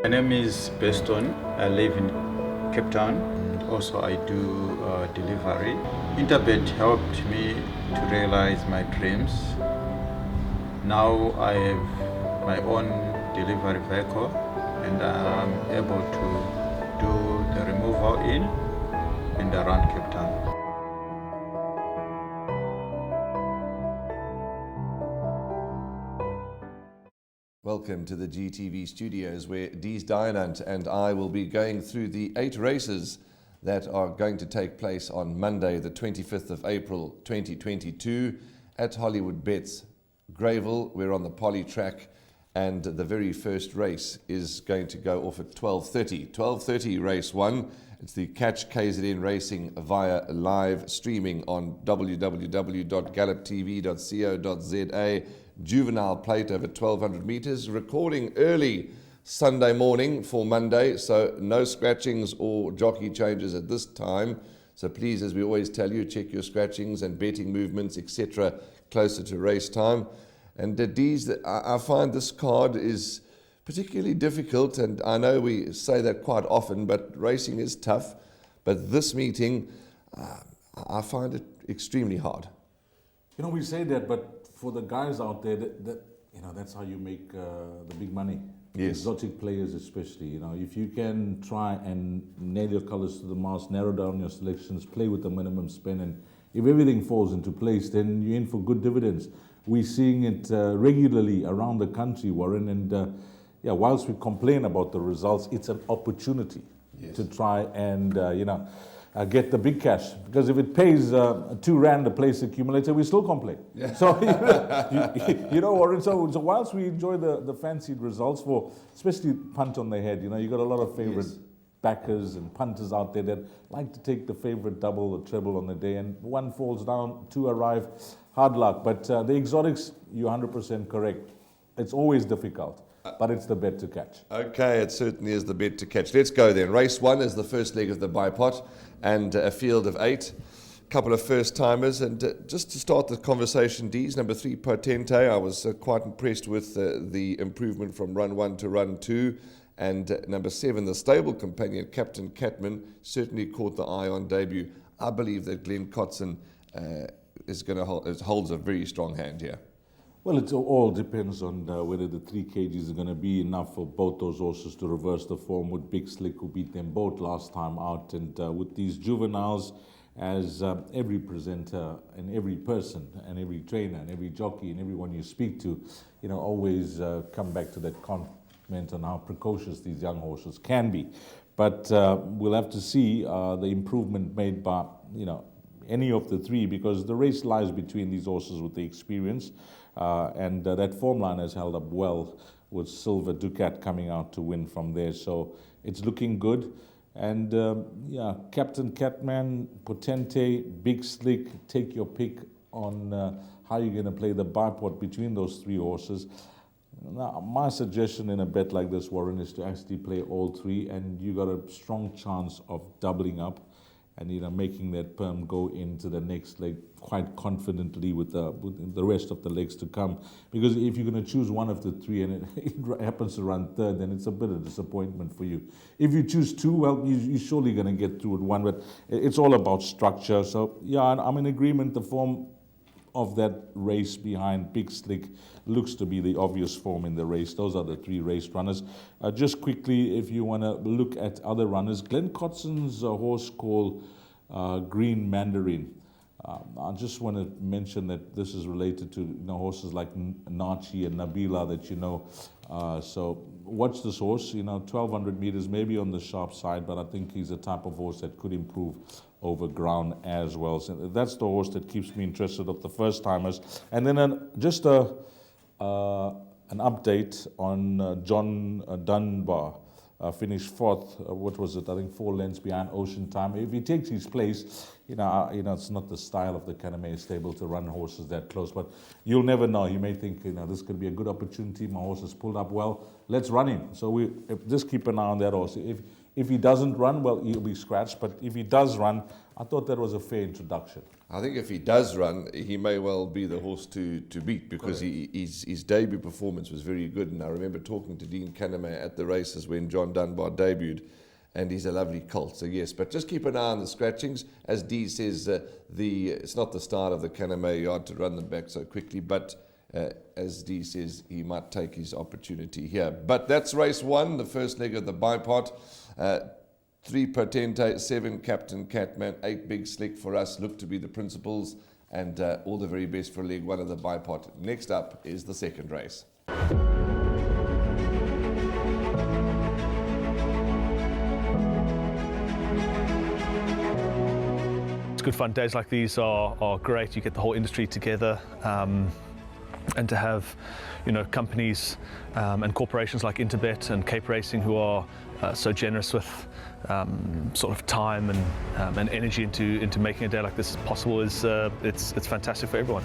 My name is Beston. I live in Cape Town. Also, I do delivery. Interbet helped me to realize my dreams. Now I have my own delivery vehicle and I'm able to do the removal in and around Cape Town. Welcome to the GTV studios where Dees Dynant and I will be going through the 8 races that are going to take place on Monday, the 25th of April 2022 at Hollywood Bets, Greyville. We're on the Poly track and the very first race is going to go off at 12:30. 12:30 race 1. It's the Catch KZN Racing via live streaming on www.galloptv.co.za. Juvenile plate over 1200 meters, recording early Sunday morning for Monday, so no scratchings or jockey changes at this time. So please, as we always tell you, check your scratchings and betting movements, etc., closer to race time. And Dees, I find this card is particularly difficult, and I know we say that quite often, but racing is tough. But this meeting, I find it extremely hard. You know, we say that, but for the guys out there, that's how you make the big money. Yes. Exotic players especially. You know, if you can try and nail your colors to the mast, narrow down your selections, play with the minimum spend, and if everything falls into place, then you're in for good dividends. We're seeing it regularly around the country, Warren, and whilst we complain about the results, it's an opportunity to try and, get the big cash. Because if it pays R2 a place accumulator, we still complain. Yeah. So, Warren, so whilst we enjoy the fancied results for, especially punt on the head, you got a lot of favorite backers and punters out there that like to take the favorite double or treble on the day, and one falls down, 2 arrive, hard luck. But the exotics, you're 100% correct. It's always difficult. But it's the bet to catch. Okay, it certainly is the bet to catch. Let's go then. Race 1 is the first leg of the bipot and a field of 8. A couple of first-timers. And just to start the conversation, Dees, number 3, Potente. I was quite impressed with the improvement from run 1 to run 2. And number 7, the stable companion, Captain Catman, certainly caught the eye on debut. I believe that Glenn Cotson holds a very strong hand here. Well, it all depends on whether the 3 kgs are going to be enough for both those horses to reverse the form with Big Slick, who beat them both last time out. And with these juveniles, as every presenter and every person and every trainer and every jockey and everyone you speak to, always come back to that comment on how precocious these young horses can be. But we'll have to see the improvement made by, any of the 3, because the race lies between these horses with the experience. And that form line has held up well with Silver Ducat coming out to win from there. So it's looking good. And Captain Catman, Potente, Big Slick, take your pick on how you're going to play the bipod between those 3 horses. Now, my suggestion in a bet like this, Warren, is to actually play all 3, and you got a strong chance of doubling up and making that perm go into the next leg quite confidently with the rest of the legs to come. Because if you're going to choose one of the 3 and it happens to run third, then it's a bit of disappointment for you. If you choose 2, well, you're surely going to get through with 1, but it's all about structure. So, I'm in agreement. The form of that race behind Big Slick looks to be the obvious form in the race. Those are the 3 race runners. Just quickly, if you want to look at other runners, Glenn Cotson's horse called Green Mandarin. I just want to mention that this is related to horses like Nachi and Nabila that so watch this horse. 1200 meters, maybe on the sharp side, but I think he's a type of horse that could improve over ground as well. So that's the horse that keeps me interested of the first timers. And then just an update on John Dunbar. Finished 4th, what was it? I think 4 lengths behind Ocean Time. If he takes his place, it's not the style of the Caname stable to run horses that close, but you'll never know. You may think, this could be a good opportunity. My horse has pulled up well. Let's run him. So we just keep an eye on that horse. If he doesn't run, well, he'll be scratched. But if he does run, I thought that was a fair introduction. I think if he does run, he may well be the horse to beat, because his debut performance was very good. And I remember talking to Dean Caname at the races when John Dunbar debuted, and he's a lovely colt. So yes, but just keep an eye on the scratchings. As Dee says, it's not the start of the Caname yard to run them back so quickly, but as Dee says, he might take his opportunity here. But that's race 1, the first leg of the bipot. 3 Potente, 7 Captain Catman, 8 Big Slick for us look to be the principals, and all the very best for leg 1 of the bipot. Next up is the second race. It's good fun. Days like these are great. You get the whole industry together. And to have, companies and corporations like Interbet and Cape Racing who are so generous with sort of time and energy into making a day like this possible it's fantastic for everyone.